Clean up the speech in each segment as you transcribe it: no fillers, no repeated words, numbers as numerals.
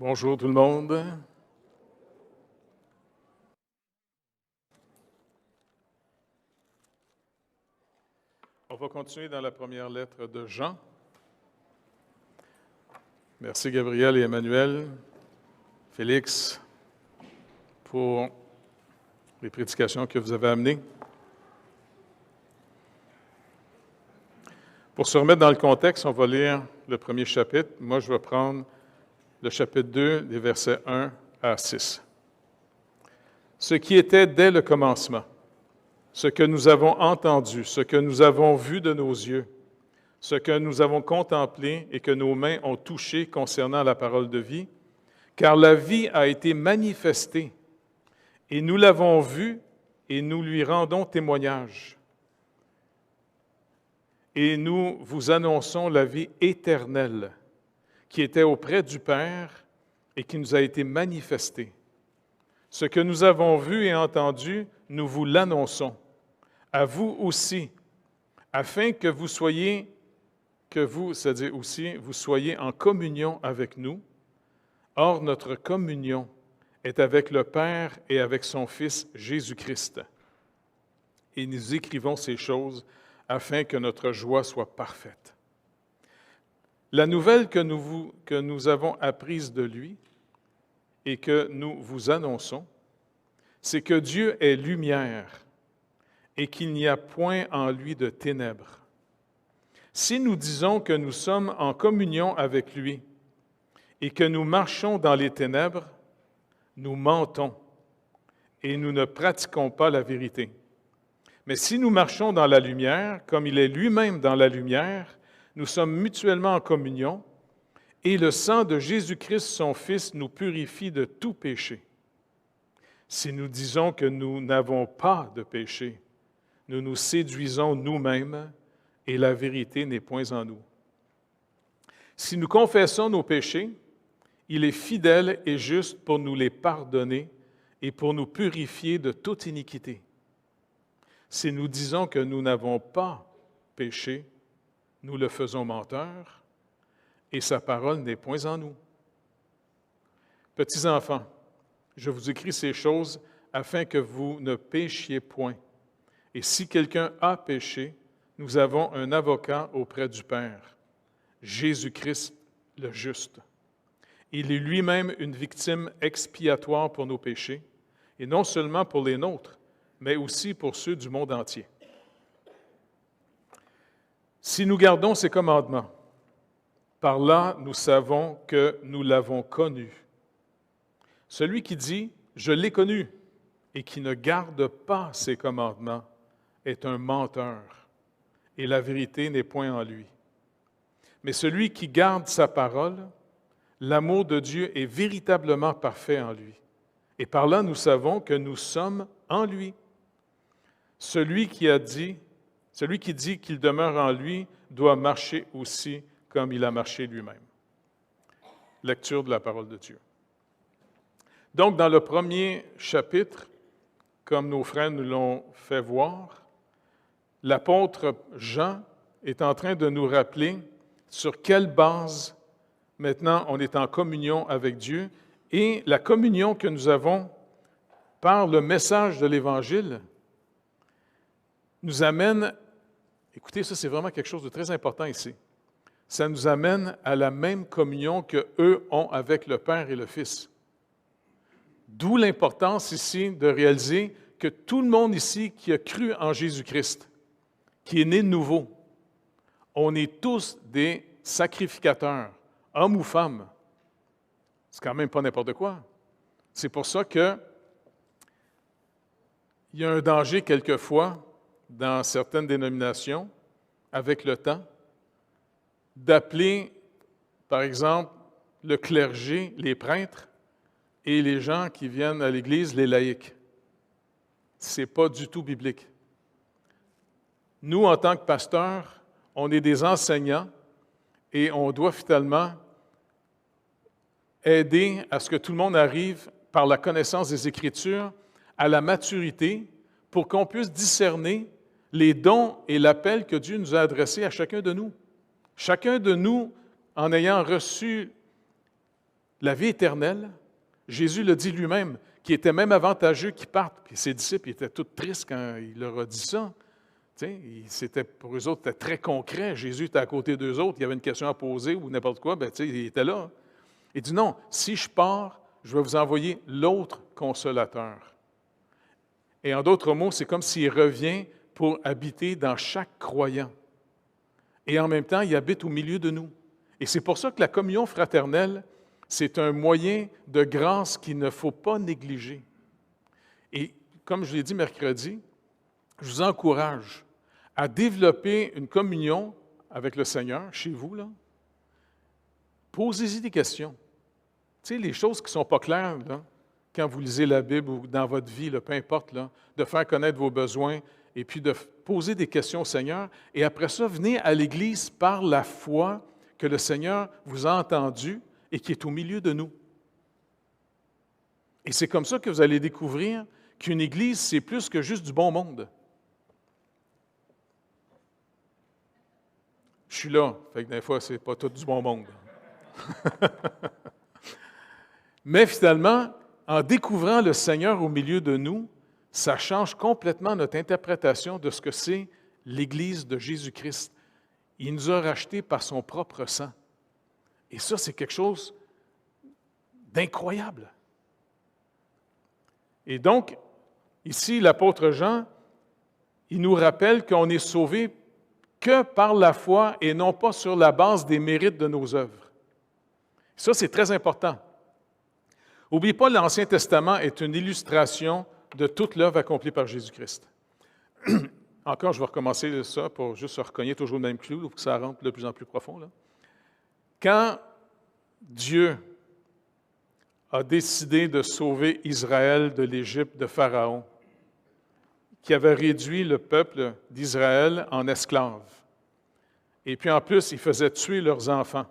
Bonjour tout le monde. On va continuer dans la première lettre de Jean. Merci Gabriel et Emmanuel, Félix, pour les prédications que vous avez amenées. Pour se remettre dans le contexte, on va lire le premier chapitre. Moi, je vais prendre le chapitre 2, des versets 1 à 6. Ce qui était dès le commencement, ce que nous avons entendu, ce que nous avons vu de nos yeux, ce que nous avons contemplé et que nos mains ont touché concernant la parole de vie, car la vie a été manifestée, et nous l'avons vue et nous lui rendons témoignage. Et nous vous annonçons la vie éternelle qui était auprès du Père et qui nous a été manifestée. Ce que nous avons vu et entendu, nous vous l'annonçons, à vous aussi, afin que vous soyez en communion avec nous. Or, notre communion est avec le Père et avec son Fils Jésus-Christ. Et nous écrivons ces choses afin que notre joie soit parfaite. La nouvelle que nous avons apprise de lui et que nous vous annonçons, c'est que Dieu est lumière et qu'il n'y a point en lui de ténèbres. Si nous disons que nous sommes en communion avec lui et que nous marchons dans les ténèbres, nous mentons et nous ne pratiquons pas la vérité. Mais si nous marchons dans la lumière, comme il est lui-même dans la lumière, nous sommes mutuellement en communion, et le sang de Jésus-Christ, son Fils, nous purifie de tout péché. Si nous disons que nous n'avons pas de péché, nous nous séduisons nous-mêmes, et la vérité n'est point en nous. Si nous confessons nos péchés, il est fidèle et juste pour nous les pardonner et pour nous purifier de toute iniquité. Si nous disons que nous n'avons pas péché, nous le faisons menteur, et sa parole n'est point en nous. Petits enfants, je vous écris ces choses afin que vous ne péchiez point. Et si quelqu'un a péché, nous avons un avocat auprès du Père, Jésus-Christ le juste. Il est lui-même une victime expiatoire pour nos péchés, et non seulement pour les nôtres, mais aussi pour ceux du monde entier. Si nous gardons ses commandements, par là nous savons que nous l'avons connu. Celui qui dit « Je l'ai connu » et qui ne garde pas ses commandements est un menteur, et la vérité n'est point en lui. Mais celui qui garde sa parole, l'amour de Dieu est véritablement parfait en lui. Et par là nous savons que nous sommes en lui. Celui qui dit qu'il demeure en lui doit marcher aussi comme il a marché lui-même. Lecture de la parole de Dieu. Donc, dans le premier chapitre, comme nos frères nous l'ont fait voir, l'apôtre Jean est en train de nous rappeler sur quelle base maintenant on est en communion avec Dieu et la communion que nous avons par le message de l'Évangile nous amène, écoutez, ça c'est vraiment quelque chose de très important ici, ça nous amène à la même communion qu'eux ont avec le Père et le Fils. D'où l'importance ici de réaliser que tout le monde ici qui a cru en Jésus-Christ, qui est né de nouveau, on est tous des sacrificateurs, hommes ou femmes. C'est quand même pas n'importe quoi. C'est pour ça que il y a un danger quelquefois dans certaines dénominations, avec le temps, d'appeler, par exemple, le clergé, les prêtres, et les gens qui viennent à l'Église, les laïcs. Ce n'est pas du tout biblique. Nous, en tant que pasteurs, on est des enseignants et on doit finalement aider à ce que tout le monde arrive, par la connaissance des Écritures, à la maturité pour qu'on puisse discerner les dons et l'appel que Dieu nous a adressés à chacun de nous. Chacun de nous, en ayant reçu la vie éternelle, Jésus le dit lui-même, qui était même avantageux qu'ils partent. Puis ses disciples étaient tous tristes quand il leur a dit ça. C'était, pour eux autres, c'était très concret. Jésus était à côté d'eux autres, il y avait une question à poser ou n'importe quoi, il était là. Il dit non, si je pars, je vais vous envoyer l'autre consolateur. Et en d'autres mots, c'est comme s'il revient pour habiter dans chaque croyant. Et en même temps, il habite au milieu de nous. Et c'est pour ça que la communion fraternelle, c'est un moyen de grâce qu'il ne faut pas négliger. Et comme je l'ai dit mercredi, je vous encourage à développer une communion avec le Seigneur chez vous, là. Posez-y des questions. Tu sais, les choses qui ne sont pas claires, là, quand vous lisez la Bible ou dans votre vie, là, peu importe, là, de faire connaître vos besoins et puis de poser des questions au Seigneur. Et après ça, venez à l'Église par la foi que le Seigneur vous a entendu et qui est au milieu de nous. Et c'est comme ça que vous allez découvrir qu'une Église, c'est plus que juste du bon monde. Je suis là, fait que des fois, ce n'est pas tout du bon monde. Mais finalement, en découvrant le Seigneur au milieu de nous, ça change complètement notre interprétation de ce que c'est l'Église de Jésus-Christ. Il nous a rachetés par son propre sang. Et ça, c'est quelque chose d'incroyable. Et donc, ici, l'apôtre Jean, il nous rappelle qu'on est sauvé que par la foi et non pas sur la base des mérites de nos œuvres. Ça, c'est très important. N'oubliez pas, l'Ancien Testament est une illustration de toute l'œuvre accomplie par Jésus-Christ. Encore, je vais recommencer ça pour juste se recogner toujours le même clou pour que ça rentre de plus en plus profond, là. Quand Dieu a décidé de sauver Israël de l'Égypte de Pharaon, qui avait réduit le peuple d'Israël en esclaves, et puis en plus, il faisait tuer leurs enfants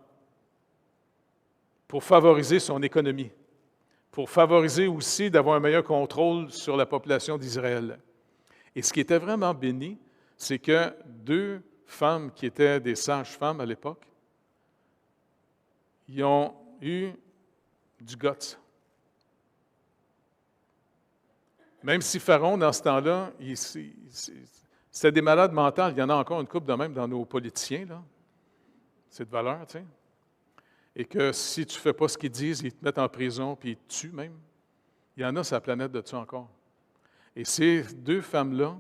pour favoriser son économie, pour favoriser aussi d'avoir un meilleur contrôle sur la population d'Israël. Et ce qui était vraiment béni, c'est que 2 femmes qui étaient des sages-femmes à l'époque, ils ont eu du guts. Même si Pharaon, dans ce temps-là, c'était des malades mentales. Il y en a encore une couple de même dans nos politiciens, là. C'est de valeur, tu sais. Et que si tu ne fais pas ce qu'ils disent, ils te mettent en prison, puis ils te tuent même. Il y en a sur la planète de ça encore. Et ces 2 femmes-là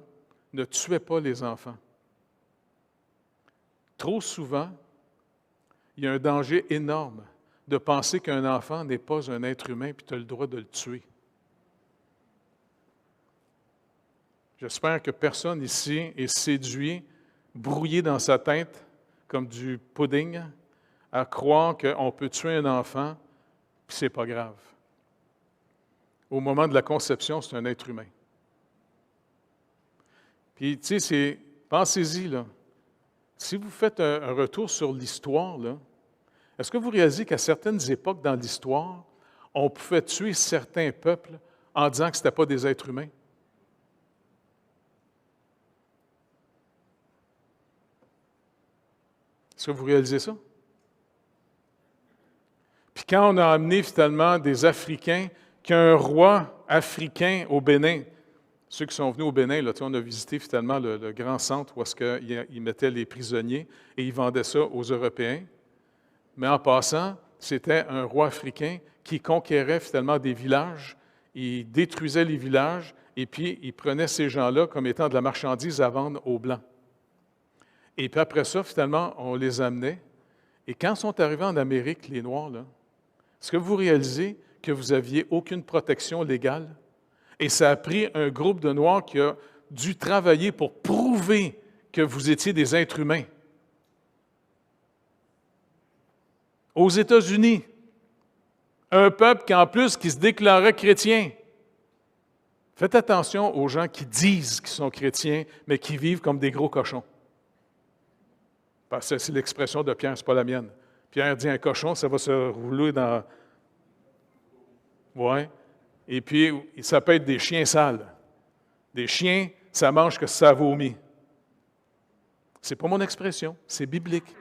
ne tuaient pas les enfants. Trop souvent, il y a un danger énorme de penser qu'un enfant n'est pas un être humain, puis tu as le droit de le tuer. J'espère que personne ici est séduit, brouillé dans sa tête, comme du pudding, à croire qu'on peut tuer un enfant, puis c'est pas grave. Au moment de la conception, c'est un être humain. Puis, tu sais, pensez-y, là. Si vous faites un retour sur l'histoire, là, est-ce que vous réalisez qu'à certaines époques dans l'histoire, on pouvait tuer certains peuples en disant que ce n'étaient pas des êtres humains? Est-ce que vous réalisez ça? Puis quand on a amené finalement des Africains, qu'il y a un roi africain au Bénin, ceux qui sont venus au Bénin, là, on a visité finalement le grand centre où est-ce qu'ils mettaient les prisonniers et ils vendaient ça aux Européens. Mais en passant, c'était un roi africain qui conquérait finalement des villages, il détruisait les villages et puis il prenait ces gens-là comme étant de la marchandise à vendre aux Blancs. Et puis après ça, finalement, on les amenait. Et quand sont arrivés en Amérique, les Noirs, là, est-ce que vous réalisez que vous n'aviez aucune protection légale? Et ça a pris un groupe de Noirs qui a dû travailler pour prouver que vous étiez des êtres humains. Aux États-Unis, un peuple qui, en plus, qui se déclarait chrétien. Faites attention aux gens qui disent qu'ils sont chrétiens, mais qui vivent comme des gros cochons. Parce que c'est l'expression de Pierre, ce n'est pas la mienne. Pierre dit un cochon, ça va se rouler dans... Oui. Et puis, ça peut être des chiens sales. Des chiens, ça mange que ça vomit. Ce n'est pas mon expression, c'est biblique.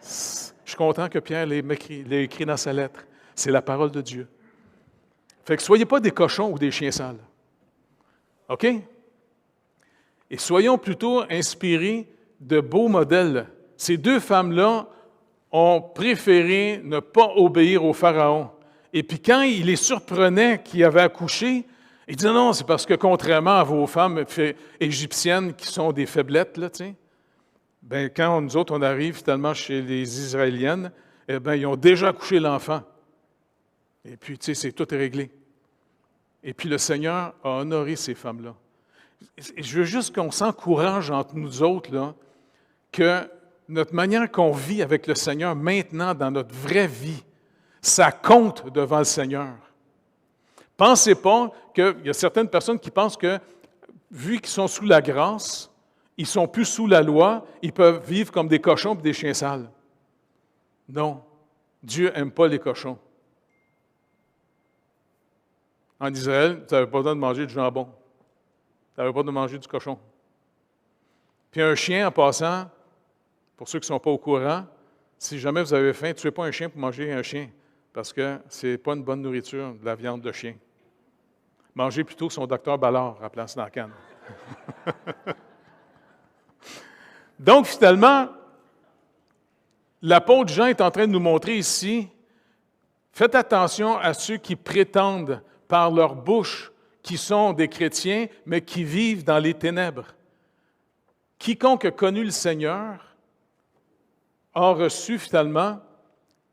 Je suis content que Pierre l'ait écrit dans sa lettre. C'est la parole de Dieu. Fait que soyez pas des cochons ou des chiens sales. OK? Et soyons plutôt inspirés de beaux modèles. Ces deux femmes-là ont préféré ne pas obéir au Pharaon. Et puis quand il les surprenait qu'ils avaient accouché, ils disaient non, c'est parce que contrairement à vos femmes égyptiennes qui sont des faiblettes, là, tu sais, ben, quand nous autres, on arrive finalement chez les Israéliennes, eh bien, ils ont déjà accouché l'enfant. Et puis, tu sais, c'est tout réglé. Et puis, le Seigneur a honoré ces femmes-là. Je veux juste qu'on s'encourage entre nous autres, là, que notre manière qu'on vit avec le Seigneur maintenant dans notre vraie vie, ça compte devant le Seigneur. Pensez pas qu'il y a certaines personnes qui pensent que, vu qu'ils sont sous la grâce, ils ne sont plus sous la loi, ils peuvent vivre comme des cochons et des chiens sales. Non, Dieu n'aime pas les cochons. En Israël, tu n'avais pas le droit de manger du jambon. Tu n'avais pas le droit de manger du cochon. Puis un chien, en passant, pour ceux qui ne sont pas au courant, si jamais vous avez faim, tuez pas un chien pour manger un chien, parce que ce n'est pas une bonne nourriture, de la viande de chien. Mangez plutôt son docteur Ballard à place dans la canne. Donc, finalement, l'apôtre Jean est en train de nous montrer ici, faites attention à ceux qui prétendent par leur bouche qu'ils sont des chrétiens, mais qui vivent dans les ténèbres. Quiconque a connu le Seigneur a reçu finalement,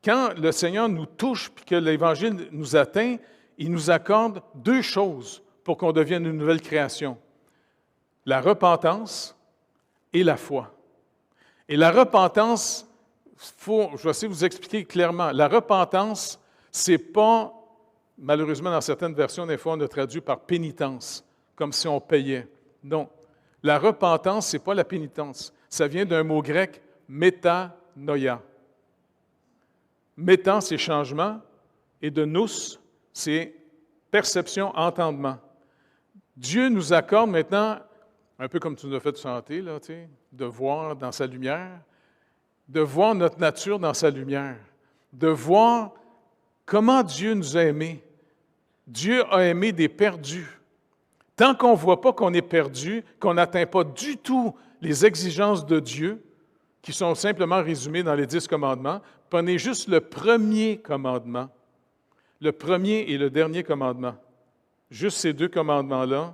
quand le Seigneur nous touche et que l'Évangile nous atteint, il nous accorde deux choses pour qu'on devienne une nouvelle création. La repentance et la foi. Et la repentance, je vais essayer de vous expliquer clairement. La repentance, c'est pas, malheureusement dans certaines versions, des fois on a traduit par pénitence, comme si on payait. Non. La repentance, ce n'est pas la pénitence. Ça vient d'un mot grec, métanoïa. Métan, c'est changement, et de nous, c'est perception, entendement. Dieu nous accorde maintenant, un peu comme tu nous as fait chanter, là, tu sais, de voir dans sa lumière, de voir notre nature dans sa lumière, de voir comment Dieu nous a aimés. Dieu a aimé des perdus. Tant qu'on ne voit pas qu'on est perdu, qu'on n'atteint pas du tout les exigences de Dieu, qui sont simplement résumées dans les 10 commandements, prenez juste le premier commandement, le premier et le dernier commandement. Juste ces deux commandements-là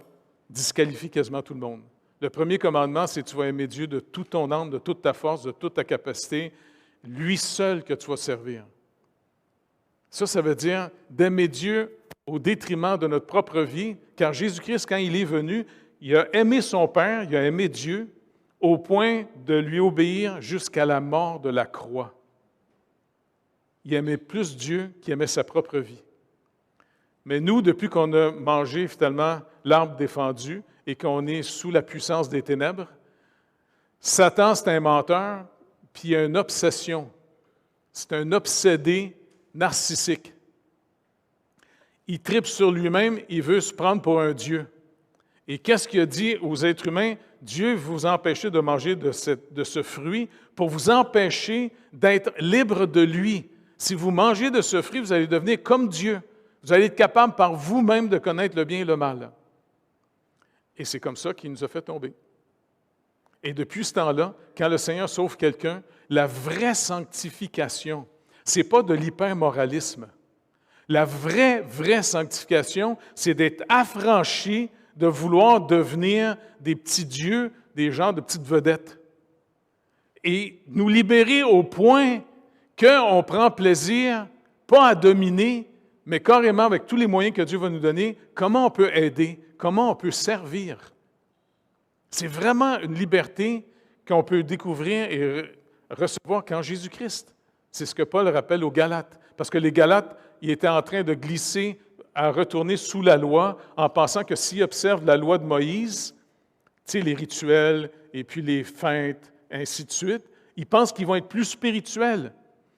disqualifient quasiment tout le monde. Le premier commandement, c'est tu vas aimer Dieu de toute ton âme, de toute ta force, de toute ta capacité, lui seul que tu vas servir. Ça veut dire d'aimer Dieu au détriment de notre propre vie, car Jésus-Christ, quand il est venu, il a aimé son Père, il a aimé Dieu, au point de lui obéir jusqu'à la mort de la croix. Il aimait plus Dieu qu'il aimait sa propre vie. Mais nous, depuis qu'on a mangé finalement l'arbre défendu et qu'on est sous la puissance des ténèbres, Satan, c'est un menteur, puis il a une obsession. C'est un obsédé narcissique. Il tripe sur lui-même, il veut se prendre pour un Dieu. Et qu'est-ce qu'il a dit aux êtres humains? Dieu vous empêchait de manger de ce fruit pour vous empêcher d'être libre de lui. Si vous mangez de ce fruit, vous allez devenir comme Dieu. Vous allez être capable par vous-même de connaître le bien et le mal. Et c'est comme ça qu'il nous a fait tomber. Et depuis ce temps-là, quand le Seigneur sauve quelqu'un, la vraie sanctification, ce n'est pas de l'hypermoralisme. La vraie sanctification, c'est d'être affranchi de vouloir devenir des petits dieux, des gens de petites vedettes. Et nous libérer au point qu'on prend plaisir, pas à dominer, mais carrément avec tous les moyens que Dieu va nous donner, comment on peut aider, comment on peut servir. C'est vraiment une liberté qu'on peut découvrir et recevoir qu'en Jésus-Christ. C'est ce que Paul rappelle aux Galates. Parce que les Galates, ils étaient en train de glisser à retourner sous la loi en pensant que s'ils observent la loi de Moïse, tu sais, les rituels et puis les fêtes, ainsi de suite, ils pensent qu'ils vont être plus spirituels.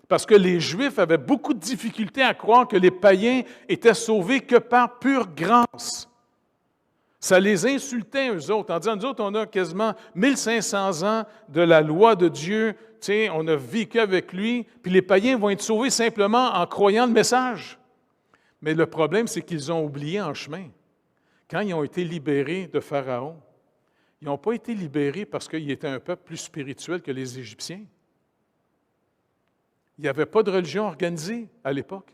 Parce que les Juifs avaient beaucoup de difficultés à croire que les païens étaient sauvés que par pure grâce. Ça les insultait, eux autres, en disant, nous autres, on a quasiment 1500 ans de la loi de Dieu, tu sais, on a vécu avec lui, puis les païens vont être sauvés simplement en croyant le message. Mais le problème, c'est qu'ils ont oublié en chemin. Quand ils ont été libérés de Pharaon, ils n'ont pas été libérés parce qu'ils étaient un peuple plus spirituel que les Égyptiens. Il n'y avait pas de religion organisée à l'époque.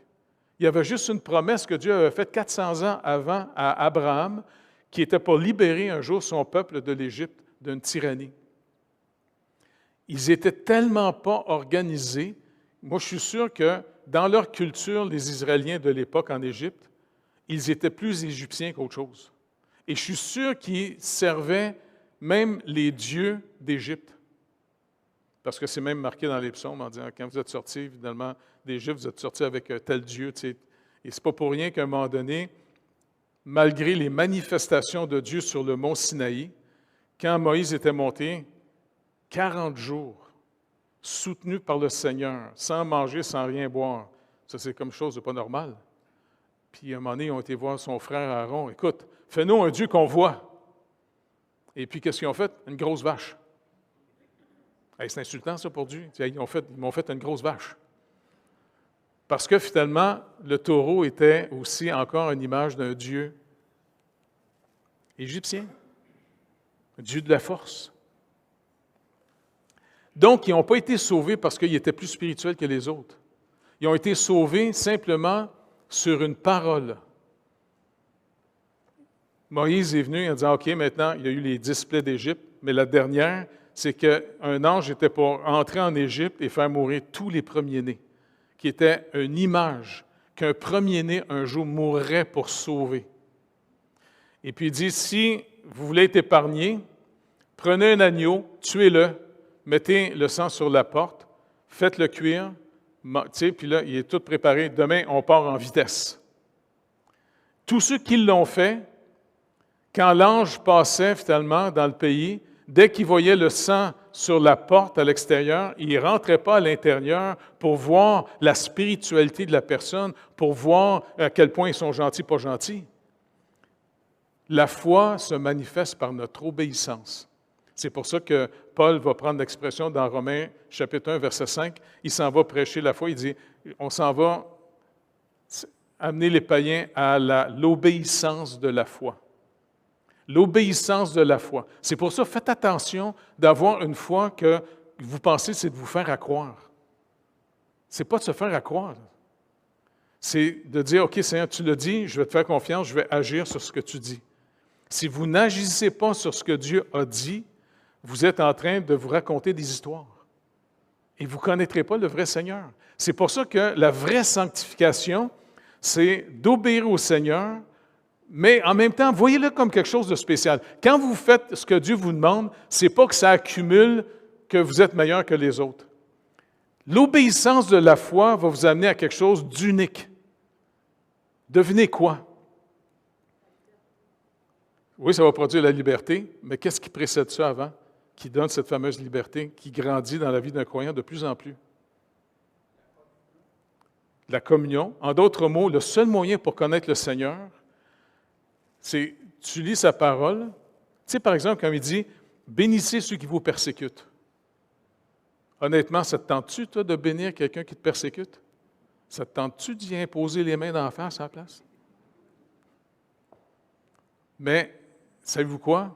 Il y avait juste une promesse que Dieu avait faite 400 ans avant à Abraham, qui était pour libérer un jour son peuple de l'Égypte d'une tyrannie. Ils n'étaient tellement pas organisés. Moi, je suis sûr que dans leur culture, les Israéliens de l'époque en Égypte, ils étaient plus égyptiens qu'autre chose. Et je suis sûr qu'ils servaient même les dieux d'Égypte. Parce que c'est même marqué dans les psaumes en disant, quand vous êtes sortis, évidemment, d'Égypte, vous êtes sortis avec tel Dieu. Tu sais. Et ce n'est pas pour rien qu'à un moment donné, malgré les manifestations de Dieu sur le mont Sinaï, quand Moïse était monté, 40 jours, soutenu par le Seigneur, sans manger, sans rien boire, ça c'est comme chose de pas normal. Puis à un moment donné, ils ont été voir son frère Aaron, écoute, fais-nous un Dieu qu'on voit. Et puis qu'est-ce qu'ils ont fait? Une grosse vache. Hey, c'est insultant ça pour Dieu. Ils m'ont fait une grosse vache. Parce que finalement, le taureau était aussi encore une image d'un Dieu égyptien, un Dieu de la force. Donc, ils n'ont pas été sauvés parce qu'ils étaient plus spirituels que les autres. Ils ont été sauvés simplement sur une parole. Moïse est venu en disant, OK, maintenant, il y a eu les 10 plaies d'Égypte, mais la dernière, c'est qu'un ange était pour entrer en Égypte et faire mourir tous les premiers-nés, qui était une image qu'un premier-né un jour mourrait pour sauver. Et puis il dit, si vous voulez être épargné, prenez un agneau, tuez-le, mettez le sang sur la porte, faites-le cuire, puis là, il est tout préparé. Demain, on part en vitesse. Tous ceux qui l'ont fait, quand l'ange passait finalement dans le pays, dès qu'il voyait le sang sur la porte à l'extérieur, il ne rentrait pas à l'intérieur pour voir la spiritualité de la personne, pour voir à quel point ils sont gentils, pas gentils. La foi se manifeste par notre obéissance. C'est pour ça que Paul va prendre l'expression dans Romains chapitre 1, verset 5. Il s'en va prêcher la foi. Il dit, on s'en va amener les païens à l'obéissance de la foi. L'obéissance de la foi. C'est pour ça, faites attention d'avoir une foi que vous pensez, c'est de vous faire accroire. Ce n'est pas de se faire accroire. C'est de dire, OK, Seigneur, tu l'as dit, je vais te faire confiance, je vais agir sur ce que tu dis. Si vous n'agissez pas sur ce que Dieu a dit, vous êtes en train de vous raconter des histoires. Et vous ne connaîtrez pas le vrai Seigneur. C'est pour ça que la vraie sanctification, c'est d'obéir au Seigneur, mais en même temps, voyez-le comme quelque chose de spécial. Quand vous faites ce que Dieu vous demande, ce n'est pas que ça accumule que vous êtes meilleur que les autres. L'obéissance de la foi va vous amener à quelque chose d'unique. Devinez quoi? Oui, ça va produire la liberté, mais qu'est-ce qui précède ça avant, qui donne cette fameuse liberté, qui grandit dans la vie d'un croyant de plus en plus? La communion. En d'autres mots, le seul moyen pour connaître le Seigneur, c'est, tu lis sa parole. Tu sais, par exemple, quand il dit « Bénissez ceux qui vous persécutent ». Honnêtement, ça te tente-tu, toi, de bénir quelqu'un qui te persécute? Ça te tente-tu d'y imposer les mains d'en face à la place? Mais, savez-vous quoi?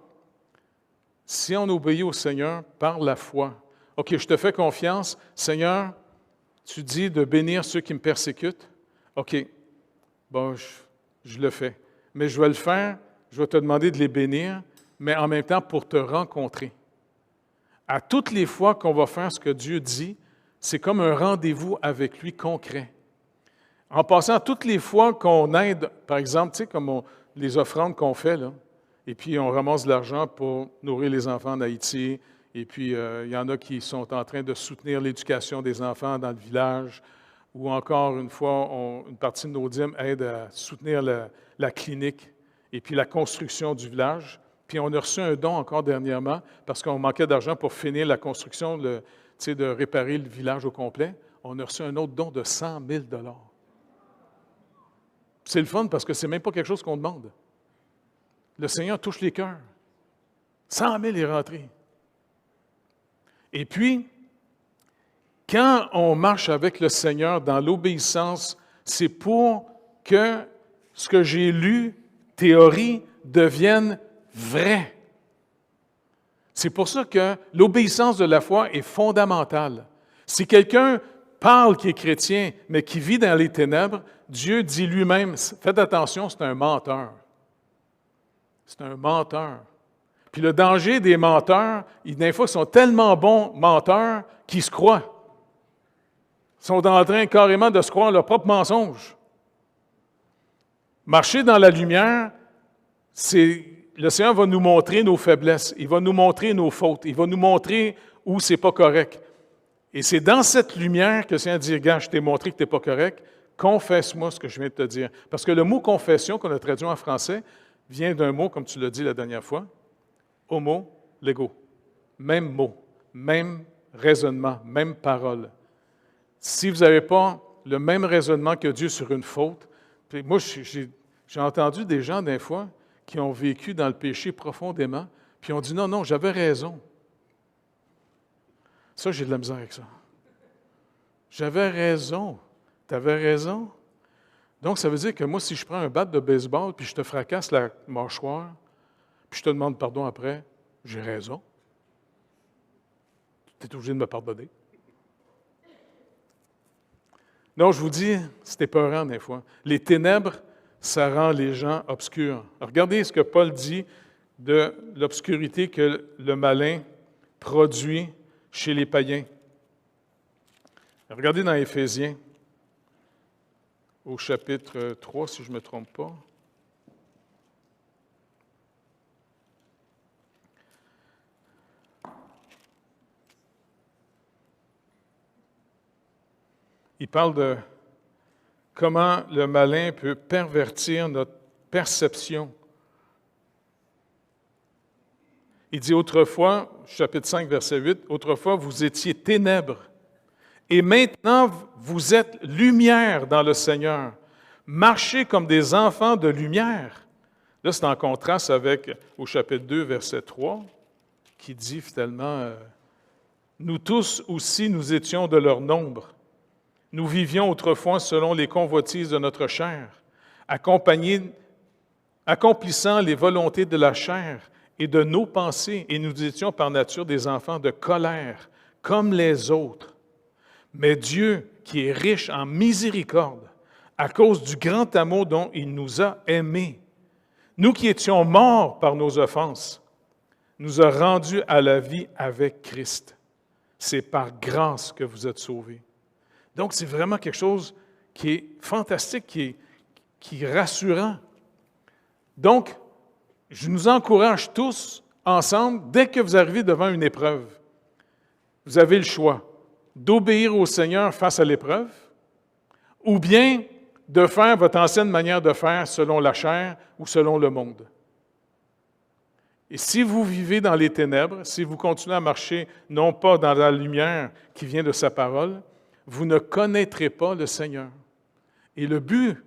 Si on obéit au Seigneur par la foi, OK, je te fais confiance, Seigneur, tu dis de bénir ceux qui me persécutent. OK, bon, je le fais. Mais je vais le faire, je vais te demander de les bénir, mais en même temps pour te rencontrer. À toutes les fois qu'on va faire ce que Dieu dit, c'est comme un rendez-vous avec lui concret. En passant, toutes les fois qu'on aide, par exemple, tu sais, comme les offrandes qu'on fait, là, et puis on ramasse de l'argent pour nourrir les enfants en Haïti, et puis il y en a qui sont en train de soutenir l'éducation des enfants dans le village, ou encore une fois, une partie de nos dîmes aide à soutenir la clinique et puis la construction du village. Puis on a reçu un don encore dernièrement parce qu'on manquait d'argent pour finir la construction, de réparer le village au complet. On a reçu un autre don de 100 000 $. C'est le fun parce que ce n'est même pas quelque chose qu'on demande. Le Seigneur touche les cœurs. 100 000 est rentré. Et puis, quand on marche avec le Seigneur dans l'obéissance, c'est pour que ce que j'ai lu, théorie, devienne vrai. C'est pour ça que l'obéissance de la foi est fondamentale. Si quelqu'un parle qui est chrétien, mais qui vit dans les ténèbres, Dieu dit lui-même, faites attention, c'est un menteur. C'est un menteur. Puis le danger des menteurs, des fois, ils sont tellement bons menteurs qu'ils se croient. Ils sont en train carrément de se croire leur propre mensonge. Marcher dans la lumière, le Seigneur va nous montrer nos faiblesses, il va nous montrer nos fautes, il va nous montrer où c'est pas correct. Et c'est dans cette lumière que le Seigneur dit, regarde, je t'ai montré que tu n'es pas correct, confesse-moi ce que je viens de te dire. Parce que le mot confession qu'on a traduit en français vient d'un mot, comme tu l'as dit la dernière fois, homo, lego. Même mot, même raisonnement, même parole. Si vous n'avez pas le même raisonnement que Dieu sur une faute, puis moi, j'ai entendu des gens, des fois, qui ont vécu dans le péché profondément, puis ont dit, non, j'avais raison. Ça, j'ai de la misère avec ça. J'avais raison. Tu avais raison. Donc, ça veut dire que moi, si je prends un bat de baseball, puis je te fracasse la mâchoire, puis je te demande pardon après, j'ai raison. Tu es obligé de me pardonner. Donc, je vous dis, c'est épeurant des fois. Les ténèbres, ça rend les gens obscurs. Regardez ce que Paul dit de l'obscurité que le malin produit chez les païens. Regardez dans Éphésiens, au chapitre 3, si je ne me trompe pas. Il parle de comment le malin peut pervertir notre perception. Il dit autrefois, chapitre 5, verset 8, « Autrefois, vous étiez ténèbres, et maintenant, vous êtes lumière dans le Seigneur. Marchez comme des enfants de lumière. » Là, c'est en contraste avec, au chapitre 2, verset 3, qui dit finalement, « Nous tous aussi, nous étions de leur nombre. Nous vivions autrefois selon les convoitises de notre chair, accomplissant les volontés de la chair et de nos pensées, et nous étions par nature des enfants de colère, comme les autres. Mais Dieu, qui est riche en miséricorde, à cause du grand amour dont il nous a aimés, nous qui étions morts par nos offenses, nous a rendus à la vie avec Christ. C'est par grâce que vous êtes sauvés. » Donc, c'est vraiment quelque chose qui est fantastique, qui est rassurant. Donc, je nous encourage tous ensemble, dès que vous arrivez devant une épreuve, vous avez le choix d'obéir au Seigneur face à l'épreuve, ou bien de faire votre ancienne manière de faire selon la chair ou selon le monde. Et si vous vivez dans les ténèbres, si vous continuez à marcher non pas dans la lumière qui vient de sa parole, vous ne connaîtrez pas le Seigneur. Et le but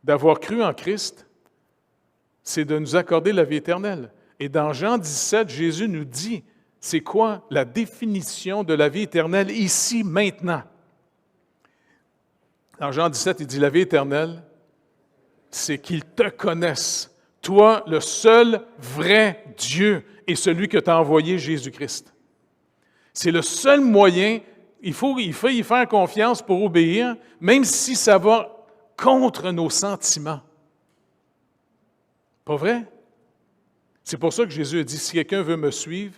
d'avoir cru en Christ, c'est de nous accorder la vie éternelle. Et dans Jean 17, Jésus nous dit, c'est quoi la définition de la vie éternelle ici, maintenant? Dans Jean 17, il dit, la vie éternelle, c'est qu'ils te connaissent, toi, le seul vrai Dieu et celui que tu as envoyé, Jésus-Christ. C'est le seul moyen. Il faut y faire confiance pour obéir, même si ça va contre nos sentiments. Pas vrai? C'est pour ça que Jésus a dit, si quelqu'un veut me suivre,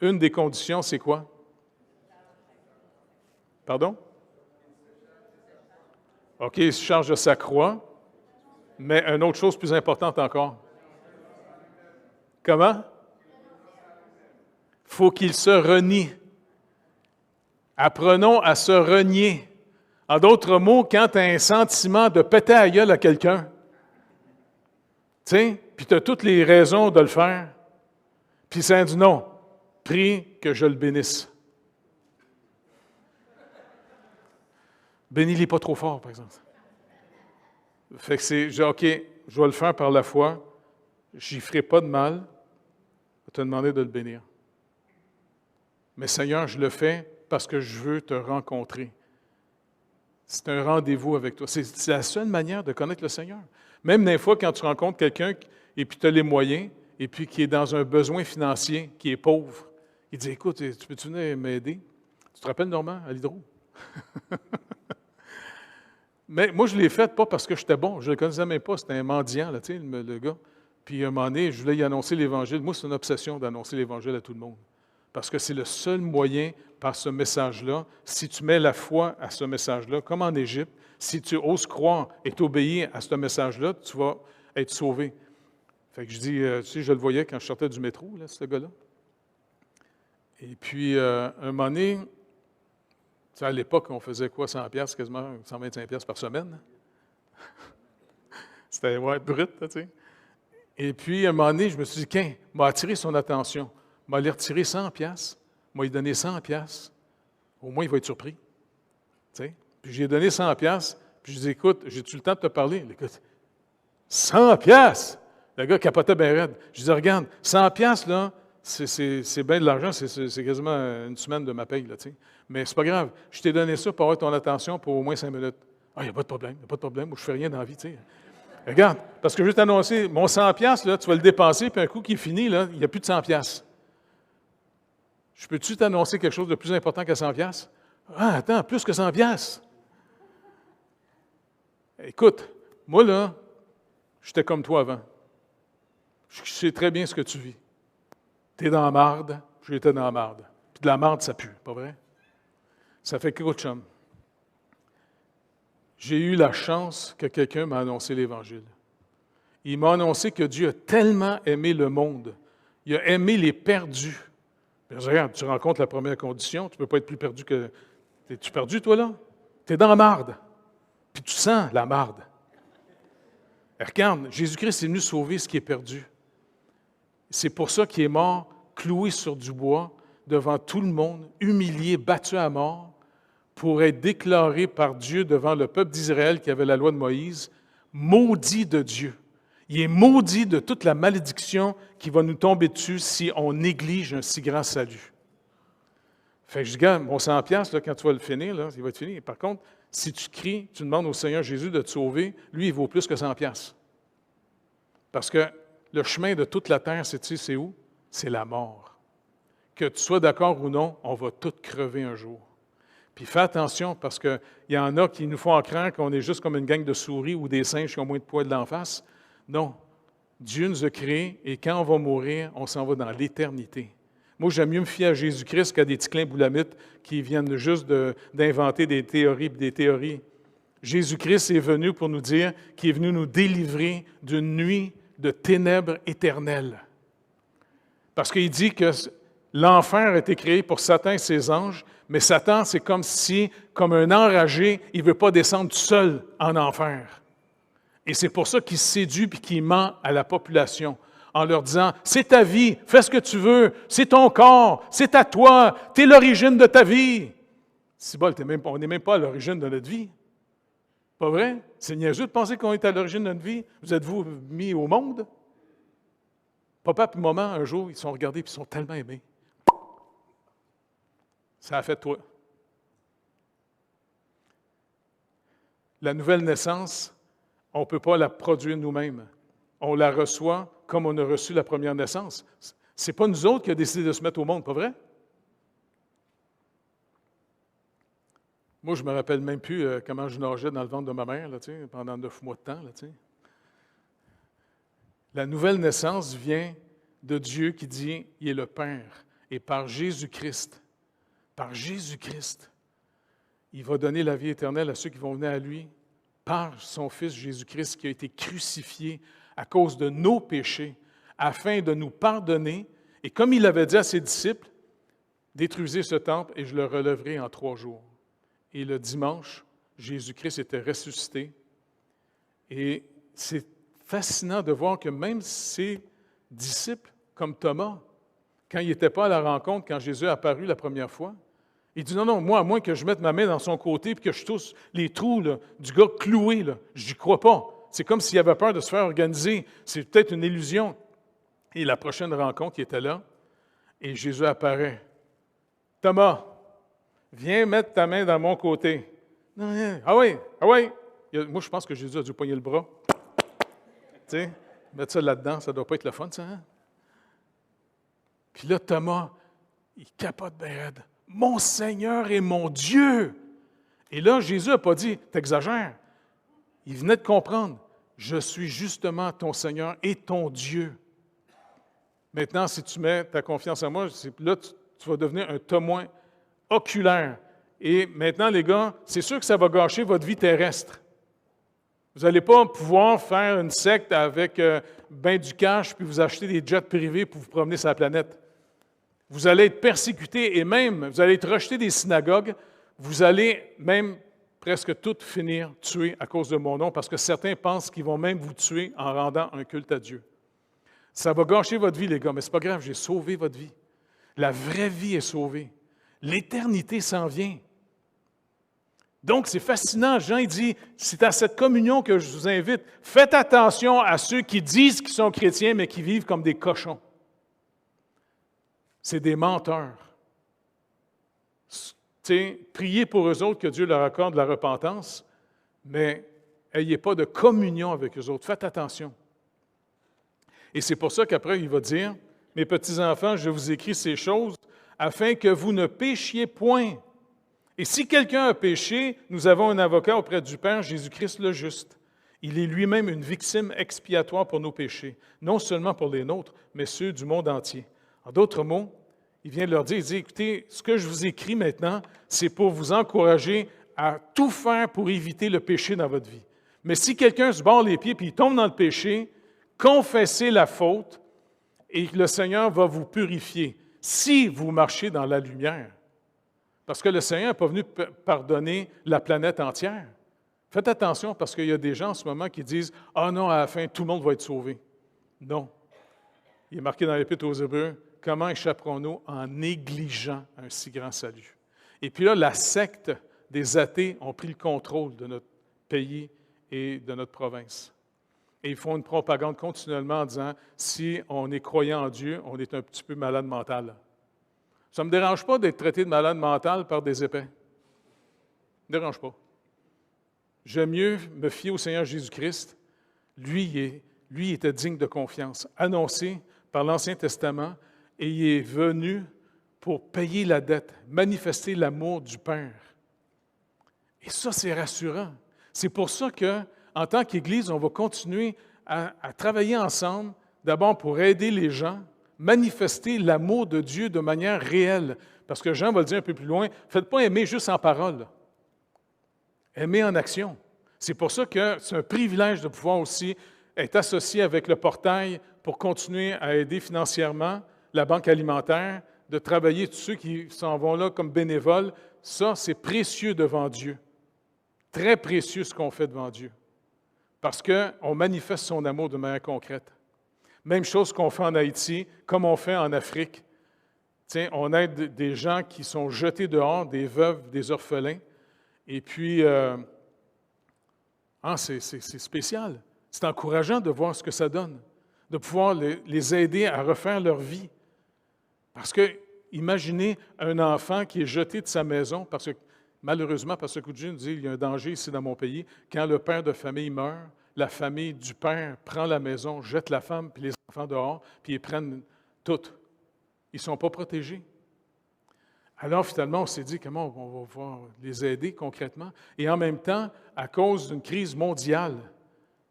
une des conditions, c'est quoi? Pardon? OK, il se charge de sa croix, mais une autre chose plus importante encore. Comment? Il faut qu'il se renie. Apprenons à se renier. En d'autres mots, quand tu as un sentiment de péter à la gueule à quelqu'un, tu sais, puis tu as toutes les raisons de le faire, puis ça dit non, prie que je le bénisse. Bénis-les pas trop fort, par exemple. Fait que OK, je vais le faire par la foi, j'y ferai pas de mal, je vais te demander de le bénir. Mais Seigneur, je le fais parce que je veux te rencontrer. C'est un rendez-vous avec toi. C'est la seule manière de connaître le Seigneur. Même des fois, quand tu rencontres quelqu'un et puis tu as les moyens, et puis qui est dans un besoin financier, qui est pauvre, il dit, écoute, tu peux-tu venir m'aider? Tu te rappelles, Normand, à l'hydro? Mais moi, je l'ai fait pas parce que j'étais bon. Je ne le connaissais même pas. C'était un mendiant, là, tu sais, le gars. Puis, à un moment donné, je voulais y annoncer l'Évangile. Moi, c'est une obsession d'annoncer l'Évangile à tout le monde. Parce que c'est le seul moyen, par ce message-là, si tu mets la foi à ce message-là, comme en Égypte, si tu oses croire et t'obéir à ce message-là, tu vas être sauvé. Fait que je dis, tu sais, je le voyais quand je sortais du métro, là, ce gars-là. Et puis, un moment donné, tu sais, à l'époque, on faisait quoi, 100 piastres, quasiment 125 piastres par semaine? C'était, ouais, brut, tu sais. Et puis, à un moment donné, je me suis dit, qu'un m'a attiré son attention. M'a allé retirer 100 piastres, m'a lui donné 100 piastres. Au moins, il va être surpris. Tu sais? Puis, j'ai donné 100 piastres, puis je lui ai dit, écoute, j'ai-tu le temps de te parler? Écoute, 100 piastres! Le gars capotait bien raide. Je dis, regarde, 100 piastres, là, c'est bien de l'argent, c'est quasiment une semaine de ma paye, là, tu sais. Mais c'est pas grave, je t'ai donné ça pour avoir ton attention pour au moins 5 minutes. Ah, il n'y a pas de problème, moi, je fais rien dans la vie, tu sais. Regarde, parce que je vais t'annoncer, mon 100 piastres, là, tu vas le dépenser, puis un coup qui est fini, là, il n'y a plus de 100 piastres. Je peux-tu t'annoncer quelque chose de plus important que 100 piastres? Ah, attends, plus que 100 piastres. Écoute, moi, là, j'étais comme toi avant. Je sais très bien ce que tu vis. Tu es dans la marde, j'étais dans la marde. Puis de la marde, ça pue, pas vrai? Ça fait qu'autre chum. J'ai eu la chance que quelqu'un m'a annoncé l'Évangile. Il m'a annoncé que Dieu a tellement aimé le monde. Il a aimé les perdus. Puis, regarde, tu rencontres la première condition, tu ne peux pas être plus perdu que... Es-tu perdu, toi, là? Tu es dans la marde. Puis tu sens la marde. Et regarde, Jésus-Christ est venu sauver ce qui est perdu. C'est pour ça qu'il est mort, cloué sur du bois, devant tout le monde, humilié, battu à mort, pour être déclaré par Dieu devant le peuple d'Israël qui avait la loi de Moïse, maudit de Dieu. Il est maudit de toute la malédiction qui va nous tomber dessus si on néglige un si grand salut. Fait que je dis, regarde, mon 100 piastres, là, quand tu vas le finir, là, il va être fini. Par contre, si tu cries, tu demandes au Seigneur Jésus de te sauver, lui, il vaut plus que 100 piastres. Parce que le chemin de toute la terre, c'est où? C'est la mort. Que tu sois d'accord ou non, on va tous crever un jour. Puis fais attention, parce qu'il y en a qui nous font croire qu'on est juste comme une gang de souris ou des singes qui ont moins de poils d'en face. Non. Dieu nous a créés et quand on va mourir, on s'en va dans l'éternité. Moi, j'aime mieux me fier à Jésus-Christ qu'à des petits clins boulamites qui viennent juste d'inventer des théories. Jésus-Christ est venu pour nous dire qu'il est venu nous délivrer d'une nuit de ténèbres éternelles. Parce qu'il dit que l'enfer a été créé pour Satan et ses anges, mais Satan, c'est comme si, comme un enragé, il ne veut pas descendre seul en enfer. Et c'est pour ça qu'il séduit et qu'il ment à la population en leur disant, c'est ta vie, fais ce que tu veux, c'est ton corps, c'est à toi, tu es l'origine de ta vie. C'est bon, on n'est même pas à l'origine de notre vie. Pas vrai? C'est niaiseux de penser qu'on est à l'origine de notre vie. Vous êtes-vous mis au monde? Papa et maman, un jour, ils se sont regardés et ils sont tellement aimés. Ça a fait toi. La nouvelle naissance, on ne peut pas la produire nous-mêmes. On la reçoit comme on a reçu la première naissance. Ce n'est pas nous autres qui avons décidé de se mettre au monde, pas vrai? Moi, je ne me rappelle même plus comment je nageais dans le ventre de ma mère là, pendant 9 mois de temps. Là, la nouvelle naissance vient de Dieu qui dit « Il est le Père ». Et par Jésus-Christ, il va donner la vie éternelle à ceux qui vont venir à lui par son Fils Jésus-Christ qui a été crucifié à cause de nos péchés, afin de nous pardonner. Et comme il avait dit à ses disciples, « Détruisez ce temple et je le relèverai en 3 jours. » Et le dimanche, Jésus-Christ était ressuscité. Et c'est fascinant de voir que même ses disciples, comme Thomas, quand il n'était pas à la rencontre, quand Jésus est apparu la première fois, il dit, non, moi, à moins que je mette ma main dans son côté et que je touche les trous là, du gars cloué, là, je n'y crois pas. C'est comme s'il avait peur de se faire organiser. C'est peut-être une illusion. Et la prochaine rencontre, il était là, et Jésus apparaît. « Thomas, viens mettre ta main dans mon côté. » « Ah oui, ah oui. » Moi, je pense que Jésus a dû poigner le bras. Tu sais, mettre ça là-dedans, ça ne doit pas être le fun, ça. Hein? Puis là, Thomas, il capote bien raide. « Mon Seigneur et mon Dieu! » Et là, Jésus n'a pas dit, « T'exagères. » Il venait de comprendre, « Je suis justement ton Seigneur et ton Dieu. » Maintenant, si tu mets ta confiance en moi, là, tu vas devenir un témoin oculaire. Et maintenant, les gars, c'est sûr que ça va gâcher votre vie terrestre. Vous n'allez pas pouvoir faire une secte avec ben du cash puis vous acheter des jets privés pour vous promener sur la planète. Vous allez être persécutés et même, vous allez être rejetés des synagogues. Vous allez même presque toutes finir tués à cause de mon nom parce que certains pensent qu'ils vont même vous tuer en rendant un culte à Dieu. Ça va gâcher votre vie, les gars, mais ce n'est pas grave, j'ai sauvé votre vie. La vraie vie est sauvée. L'éternité s'en vient. Donc, c'est fascinant. Jean, il dit, c'est à cette communion que je vous invite. Faites attention à ceux qui disent qu'ils sont chrétiens, mais qui vivent comme des cochons. C'est des menteurs. Priez pour eux autres que Dieu leur accorde la repentance, mais n'ayez pas de communion avec eux autres. Faites attention. Et c'est pour ça qu'après, il va dire, « Mes petits-enfants, je vous écris ces choses afin que vous ne péchiez point. Et si quelqu'un a péché, nous avons un avocat auprès du Père, Jésus-Christ le juste. Il est lui-même une victime expiatoire pour nos péchés, non seulement pour les nôtres, mais ceux du monde entier. » En d'autres mots, il vient de leur dire, il dit, « Écoutez, ce que je vous écris maintenant, c'est pour vous encourager à tout faire pour éviter le péché dans votre vie. Mais si quelqu'un se barre les pieds et il tombe dans le péché, confessez la faute et le Seigneur va vous purifier si vous marchez dans la lumière. » Parce que le Seigneur n'est pas venu pardonner la planète entière. Faites attention parce qu'il y a des gens en ce moment qui disent « Ah non, à la fin, tout le monde va être sauvé. » Non. Il est marqué dans l'Épître aux Hébreux, « Comment échapperons-nous en négligeant un si grand salut? » Et puis là, la secte des athées ont pris le contrôle de notre pays et de notre province. Et ils font une propagande continuellement en disant « Si on est croyant en Dieu, on est un petit peu malade mental. » Ça ne me dérange pas d'être traité de malade mental par des épais. Ça ne me dérange pas. J'aime mieux me fier au Seigneur Jésus-Christ. Lui était digne de confiance, annoncé par l'Ancien Testament, et il est venu pour payer la dette, manifester l'amour du Père. Et ça, c'est rassurant. C'est pour ça qu'en tant qu'Église, on va continuer à travailler ensemble, d'abord pour aider les gens, manifester l'amour de Dieu de manière réelle. Parce que Jean va le dire un peu plus loin, ne faites pas aimer juste en parole. Aimer en action. C'est pour ça que c'est un privilège de pouvoir aussi être associé avec le portail pour continuer à aider financièrement la Banque alimentaire, de travailler tous ceux qui s'en vont là comme bénévoles. Ça, c'est précieux devant Dieu. Très précieux ce qu'on fait devant Dieu. Parce qu'on manifeste son amour de manière concrète. Même chose qu'on fait en Haïti, comme on fait en Afrique. Tiens, on aide des gens qui sont jetés dehors, des veuves, des orphelins. Et puis, c'est spécial. C'est encourageant de voir ce que ça donne, de pouvoir les aider à refaire leur vie. Parce que, imaginez un enfant qui est jeté de sa maison, parce que, malheureusement, Pasteur Coudjou nous dit il y a un danger ici dans mon pays, quand le père de famille meurt, la famille du père prend la maison, jette la femme puis les enfants dehors, puis ils prennent toutes. Ils ne sont pas protégés. Alors, finalement, on s'est dit comment on va pouvoir les aider concrètement. Et en même temps, à cause d'une crise mondiale,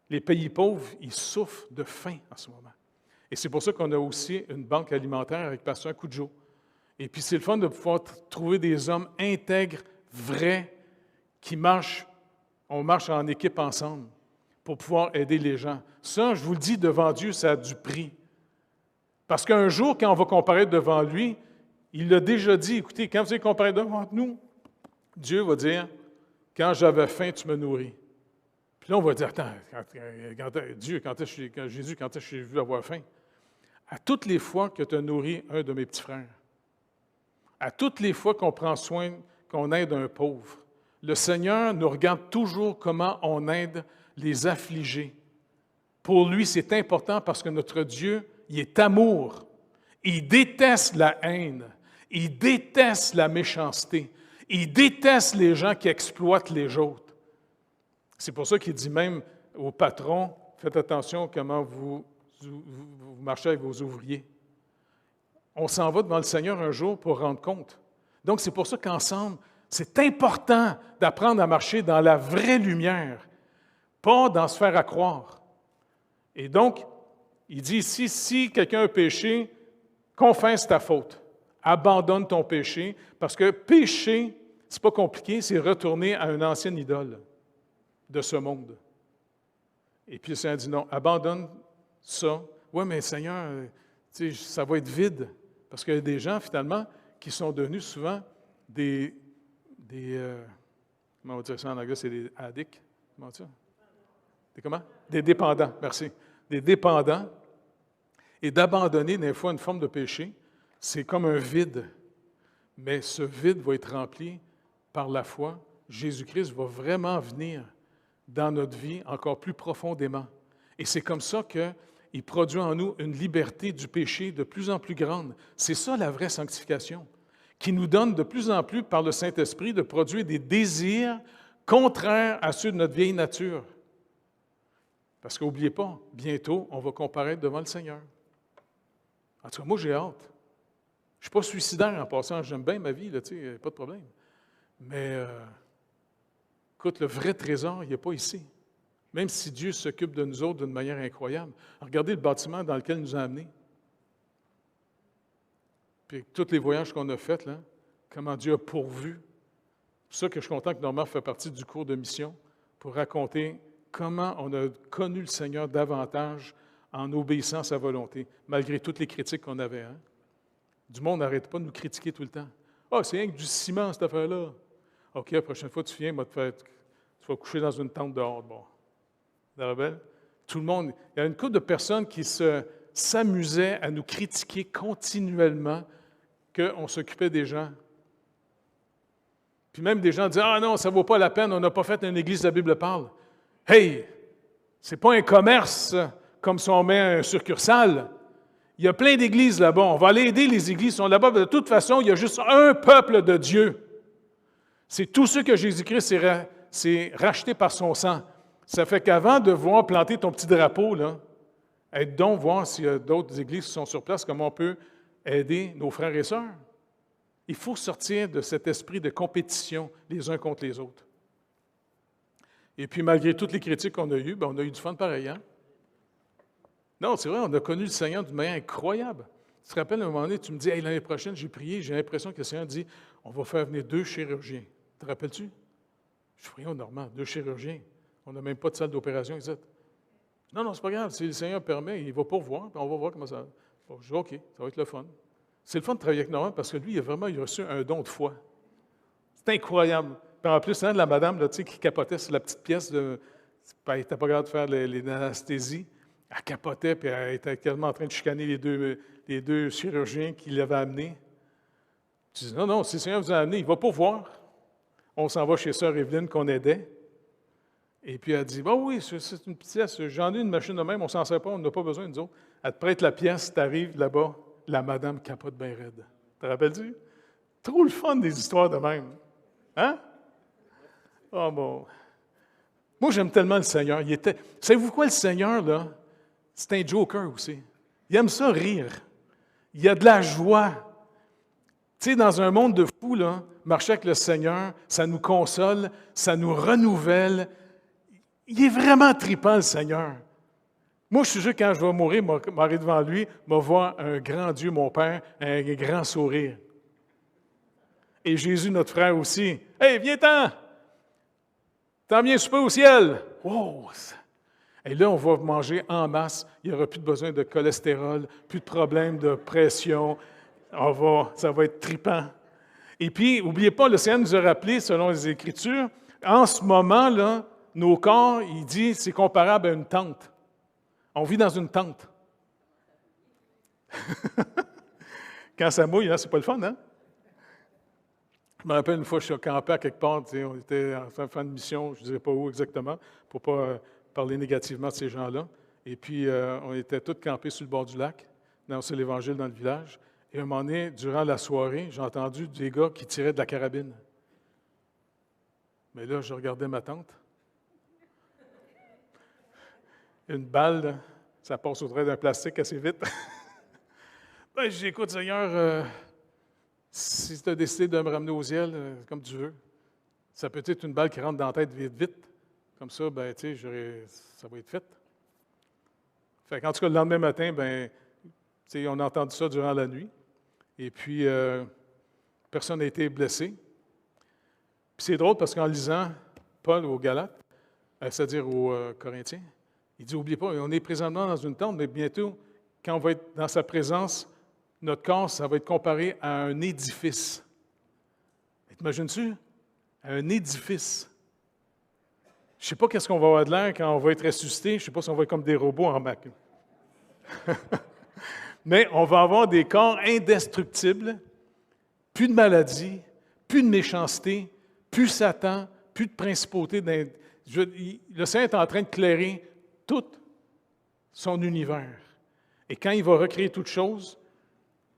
les pays pauvres, ils souffrent de faim en ce moment. Et c'est pour ça qu'on a aussi une banque alimentaire avec Pasteur Coudjou. Et puis, c'est le fun de pouvoir trouver des hommes intègres, vrais, qui marchent. On marche en équipe ensemble pour pouvoir aider les gens. Ça, je vous le dis, devant Dieu, ça a du prix. Parce qu'un jour, quand on va comparaître devant lui, il l'a déjà dit, écoutez, quand vous allez comparer devant nous, Dieu va dire, quand j'avais faim, tu me nourris. Puis là, on va dire, attends, Jésus, quand est-ce que j'ai vu avoir faim? À toutes les fois que tu as nourri un de mes petits frères, à toutes les fois qu'on prend soin, qu'on aide un pauvre, le Seigneur nous regarde toujours comment on aide les affligés. Pour lui, c'est important parce que notre Dieu, il est amour. Il déteste la haine. Il déteste la méchanceté. Il déteste les gens qui exploitent les autres. C'est pour ça qu'il dit même aux patrons, faites attention comment vous marchez avec vos ouvriers. On s'en va devant le Seigneur un jour pour rendre compte. Donc, c'est pour ça qu'ensemble, c'est important d'apprendre à marcher dans la vraie lumière, pas dans se faire à croire. Et donc, il dit ici, si quelqu'un a péché, confesse ta faute. Abandonne ton péché, parce que pécher, c'est pas compliqué, c'est retourner à une ancienne idole de ce monde. Et puis le Seigneur dit non, abandonne ça. Oui, mais Seigneur, ça va être vide. Parce qu'il y a des gens, finalement, qui sont devenus souvent des comment on va dire ça en anglais, c'est des addicts. Comment on dit ça? Des comment? Des dépendants, merci. Des dépendants. Et d'abandonner, des fois, une forme de péché, c'est comme un vide. Mais ce vide va être rempli par la foi. Jésus-Christ va vraiment venir dans notre vie encore plus profondément. Et c'est comme ça qu'il produit en nous une liberté du péché de plus en plus grande. C'est ça la vraie sanctification, qui nous donne de plus en plus, par le Saint-Esprit, de produire des désirs contraires à ceux de notre vieille nature. Parce qu'n'oubliez pas, bientôt, on va comparaître devant le Seigneur. En tout cas, moi, j'ai hâte. Je ne suis pas suicidaire en passant, j'aime bien ma vie, là, tu sais, pas de problème. Mais, écoute, le vrai trésor, il n'est pas ici. Même si Dieu s'occupe de nous autres d'une manière incroyable. Regardez le bâtiment dans lequel il nous a amenés. Puis tous les voyages qu'on a faits, là, comment Dieu a pourvu. C'est pour ça que je suis content que Normand fait partie du cours de mission pour raconter comment on a connu le Seigneur davantage en obéissant à sa volonté, malgré toutes les critiques qu'on avait. Hein? Du monde n'arrête pas de nous critiquer tout le temps. « Ah, c'est rien que du ciment, cette affaire-là. » « OK, la prochaine fois, tu viens, tu vas coucher dans une tente dehors. » Bon. Vous vous rappelez? Tout le monde. Il y a une couple de personnes qui s'amusaient à nous critiquer continuellement qu'on s'occupait des gens. Puis même des gens disaient « Ah non, ça ne vaut pas la peine, on n'a pas fait une église, la Bible parle. » Hey, c'est pas un commerce comme si on met un succursale. Il y a plein d'églises là-bas. On va aller aider les églises qui sont là-bas. De toute façon, il y a juste un peuple de Dieu. C'est tous ceux que Jésus-Christ s'est racheté par son sang. Ça fait qu'avant de voir planter ton petit drapeau, là, aide donc voir s'il y a d'autres églises qui sont sur place, comment on peut aider nos frères et sœurs. Il faut sortir de cet esprit de compétition les uns contre les autres. Et puis, malgré toutes les critiques qu'on a eues, on a eu du fun pareil. Hein? Non, c'est vrai, on a connu le Seigneur d'une manière incroyable. Tu te rappelles, à un moment donné, tu me dis, hey, l'année prochaine, j'ai prié, j'ai l'impression que le Seigneur dit, on va faire venir 2 chirurgiens. Te rappelles-tu? Je dis, Normand, 2 chirurgiens. On n'a même pas de salle d'opération, ici. Non, c'est pas grave. Si le Seigneur permet, il va pourvoir, puis on va voir comment ça va. Bon, je dis, OK, ça va être le fun. C'est le fun de travailler avec Normand parce que lui, il a reçu un don de foi. C'est incroyable. Puis en plus, la madame là, qui capotait sur la petite pièce, elle n'était pas capable de faire les anesthésies. Elle capotait, puis elle était quasiment en train de chicaner les deux chirurgiens qui l'avaient amené. Je dis, non, si le Seigneur vous a amené, il va pourvoir. On s'en va chez Sœur Evelyne qu'on aidait. Et puis elle dit, oui, c'est une pièce, j'en ai une machine de même, on ne s'en sert pas, on n'a pas besoin, nous autres. Elle te prête la pièce, tu arrives là-bas, la madame capote bien raide. Te rappelles-tu? Trop le fun des histoires de même. Hein? Oh bon. Moi, j'aime tellement le Seigneur. Savez-vous quoi, le Seigneur, là? C'est un joker aussi. Il aime ça rire. Il y a de la joie. Tu sais, dans un monde de fous, là, marcher avec le Seigneur, ça nous console, ça nous renouvelle. Il est vraiment trippant, le Seigneur. Moi, je suis sûr que quand je vais mourir, je m'arrête devant lui, je vais voir un grand Dieu, mon Père, un grand sourire. Et Jésus, notre frère aussi. « Hey, viens-t'en! T'en viens souper au ciel! » Wow! Et là, on va manger en masse. Il n'y aura plus de besoin de cholestérol, plus de problème de pression. Ça va être trippant. Et puis, n'oubliez pas, le Seigneur nous a rappelé, selon les Écritures, en ce moment, là, nos corps, il dit, c'est comparable à une tente. On vit dans une tente. Quand ça mouille, c'est pas le fun, hein? Je me rappelle une fois, je suis campé à quelque part, on était en fin de mission, je ne dirais pas où exactement, pour ne pas parler négativement de ces gens-là. Et puis, on était tous campés sur le bord du lac, dans l'Évangile dans le village. Et à un moment donné, durant la soirée, j'ai entendu des gars qui tiraient de la carabine. Mais là, je regardais ma tante. Une balle, là, ça passe au travers d'un plastique assez vite. Ben, je dis, écoute, Seigneur, si tu as décidé de me ramener au ciel, comme tu veux, ça peut être une balle qui rentre dans la tête vite, vite. Comme ça, ben, tu sais, ça va être fait. Fait qu'en tout cas, le lendemain matin, ben, tu sais, on a entendu ça durant la nuit. Et puis, personne n'a été blessé. Puis c'est drôle parce qu'en lisant Paul aux Galates, c'est-à-dire aux Corinthiens, il dit, n'oubliez pas, on est présentement dans une tente, mais bientôt, quand on va être dans sa présence, notre corps, ça va être comparé à un édifice. T'imagines-tu? Un édifice. Je ne sais pas qu'est-ce qu'on va avoir de l'air quand on va être ressuscité. Je ne sais pas si on va être comme des robots en bac. Mais on va avoir des corps indestructibles, plus de maladies, plus de méchanceté, plus Satan, plus de principauté. Le Seigneur est en train de clairer tout son univers. Et quand il va recréer toutes choses,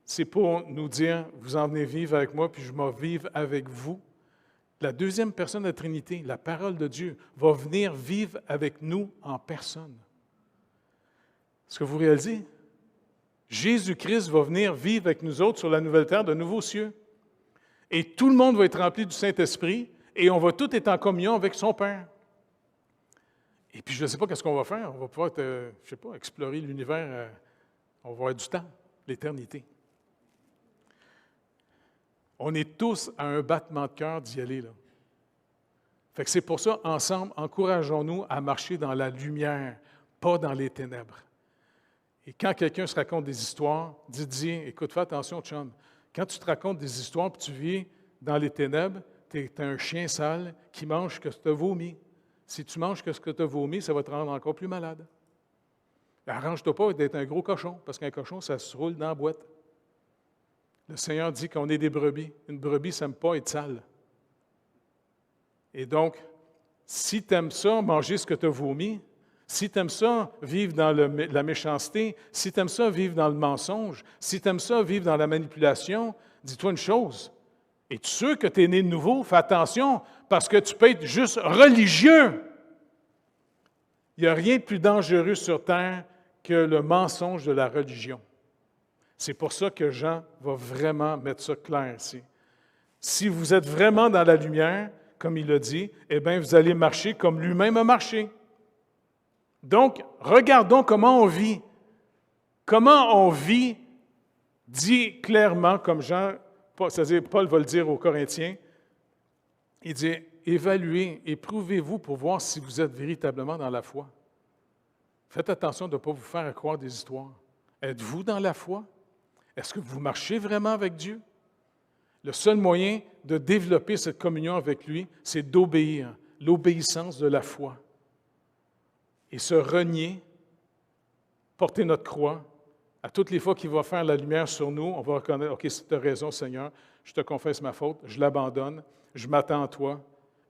c'est pour nous dire, vous en venez vivre avec moi, puis je vais vivre avec vous. La deuxième personne de la Trinité, la parole de Dieu, va venir vivre avec nous en personne. Est-ce que vous réalisez? Jésus-Christ va venir vivre avec nous autres sur la nouvelle terre, de nouveaux cieux. Et tout le monde va être rempli du Saint-Esprit et on va tous être en communion avec son Père. Et puis, je ne sais pas qu'est-ce qu'on va faire. On va pouvoir, explorer l'univers. On va avoir du temps, l'éternité. On est tous à un battement de cœur d'y aller, là. Fait que c'est pour ça, ensemble, encourageons-nous à marcher dans la lumière, pas dans les ténèbres. Et quand quelqu'un se raconte des histoires, dis, écoute, fais attention, chum. Quand tu te racontes des histoires et tu vis dans les ténèbres, tu es un chien sale qui mange ce que tu as vomi. Si tu manges ce que tu as vomi, ça va te rendre encore plus malade. Arrange-toi pas d'être un gros cochon, parce qu'un cochon, ça se roule dans la boîte. Le Seigneur dit qu'on est des brebis. Une brebis, ça n'aime pas être sale. Et donc, si tu aimes ça, manger ce que tu as vomi, si tu aimes ça, vivre dans la méchanceté, si tu aimes ça, vivre dans le mensonge, si tu aimes ça, vivre dans la manipulation, dis-toi une chose. Es-tu sûr que tu es né de nouveau? Fais attention, parce que tu peux être juste religieux. Il n'y a rien de plus dangereux sur terre que le mensonge de la religion. C'est pour ça que Jean va vraiment mettre ça clair ici. Si vous êtes vraiment dans la lumière, comme il l'a dit, eh bien, vous allez marcher comme lui-même a marché. Donc, regardons comment on vit. Comment on vit, dit clairement, comme Jean, c'est-à-dire Paul va le dire aux Corinthiens, il dit, évaluez, éprouvez-vous pour voir si vous êtes véritablement dans la foi. Faites attention de ne pas vous faire croire des histoires. Êtes-vous dans la foi? Est-ce que vous marchez vraiment avec Dieu? Le seul moyen de développer cette communion avec lui, c'est d'obéir, l'obéissance de la foi. Et se renier, porter notre croix, à toutes les fois qu'il va faire la lumière sur nous, on va reconnaître, OK, tu as raison, Seigneur, je te confesse ma faute, je l'abandonne, je m'attends à toi.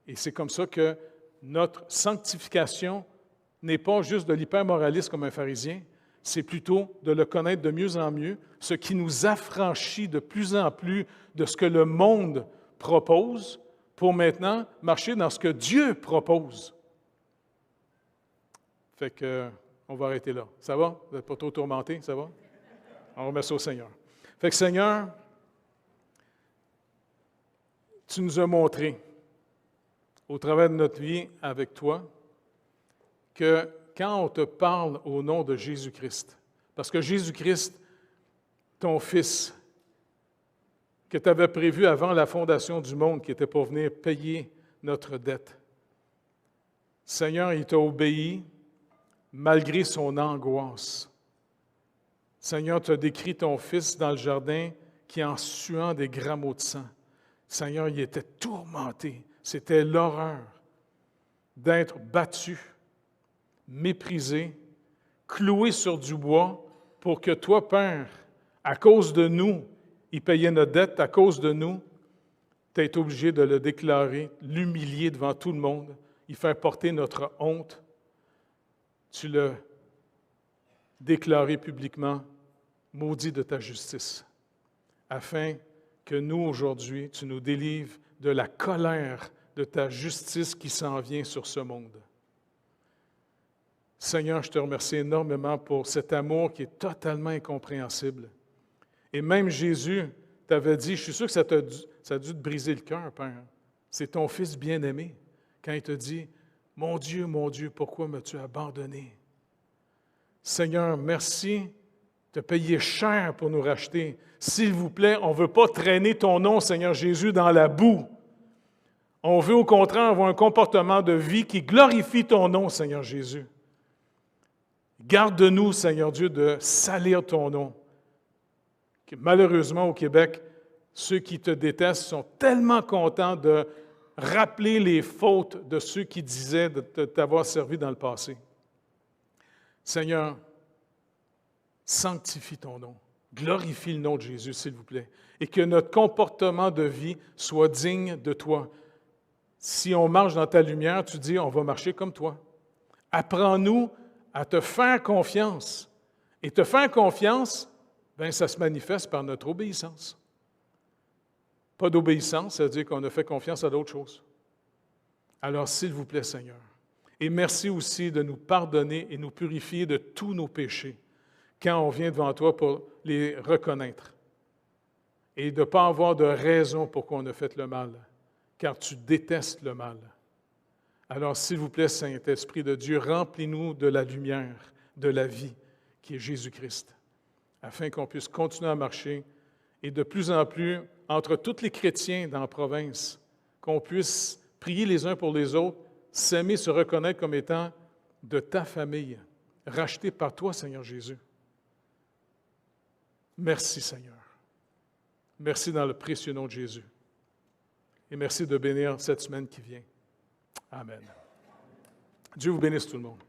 Et c'est comme ça que notre sanctification n'est pas juste de l'hypermoralisme comme un pharisien, c'est plutôt de le connaître de mieux en mieux, ce qui nous affranchit de plus en plus de ce que le monde propose pour maintenant marcher dans ce que Dieu propose. Fait que, on va arrêter là. Ça va? Vous n'êtes pas trop tourmentés? Ça va? On remet ça au Seigneur. Fait que Seigneur, tu nous as montré, au travers de notre vie avec toi, que quand on te parle au nom de Jésus-Christ, parce que Jésus-Christ, ton Fils, que tu avais prévu avant la fondation du monde, qui était pour venir payer notre dette, Seigneur, il t'a obéi malgré son angoisse. Seigneur, tu as décrit ton Fils dans le jardin qui, en suant des grammeaux de sang, Seigneur, il était tourmenté. C'était l'horreur d'être battu, méprisé, cloué sur du bois pour que toi, Père, à cause de nous, il payait notre dette, à cause de nous, tu as été obligé de le déclarer, l'humilier devant tout le monde, il fait porter notre honte. tu l'as déclaré publiquement, maudit de ta justice, afin que nous, aujourd'hui, tu nous délivres de la colère de ta justice qui s'en vient sur ce monde. Seigneur, je te remercie énormément pour cet amour qui est totalement incompréhensible. Et même Jésus t'avait dit, je suis sûr que ça a dû te briser le cœur, Père. C'est ton Fils bien-aimé, quand il te dit, mon Dieu, pourquoi m'as-tu abandonné? Seigneur, merci de payer cher pour nous racheter. S'il vous plaît, on ne veut pas traîner ton nom, Seigneur Jésus, dans la boue. On veut au contraire avoir un comportement de vie qui glorifie ton nom, Seigneur Jésus. Garde-nous, Seigneur Dieu, de salir ton nom. Malheureusement, au Québec, ceux qui te détestent sont tellement contents de rappeler les fautes de ceux qui disaient de t'avoir servi dans le passé. Seigneur, sanctifie ton nom. Glorifie le nom de Jésus, s'il vous plaît. Et que notre comportement de vie soit digne de toi. Si on marche dans ta lumière, tu dis, on va marcher comme toi. Apprends-nous à te faire confiance. Et te faire confiance, bien, ça se manifeste par notre obéissance. Pas d'obéissance, ça veut dire qu'on a fait confiance à d'autres choses. Alors, s'il vous plaît, Seigneur, et merci aussi de nous pardonner et nous purifier de tous nos péchés quand on vient devant toi pour les reconnaître et de ne pas avoir de raison pourquoi on a fait le mal, car tu détestes le mal. Alors, s'il vous plaît, Saint-Esprit de Dieu, remplis-nous de la lumière, de la vie, qui est Jésus-Christ, afin qu'on puisse continuer à marcher et de plus en plus, entre tous les chrétiens dans la province, qu'on puisse prier les uns pour les autres, s'aimer, se reconnaître comme étant de ta famille, racheté par toi, Seigneur Jésus. Merci, Seigneur. Merci dans le précieux nom de Jésus. Et merci de bénir cette semaine qui vient. Amen. Dieu vous bénisse tout le monde.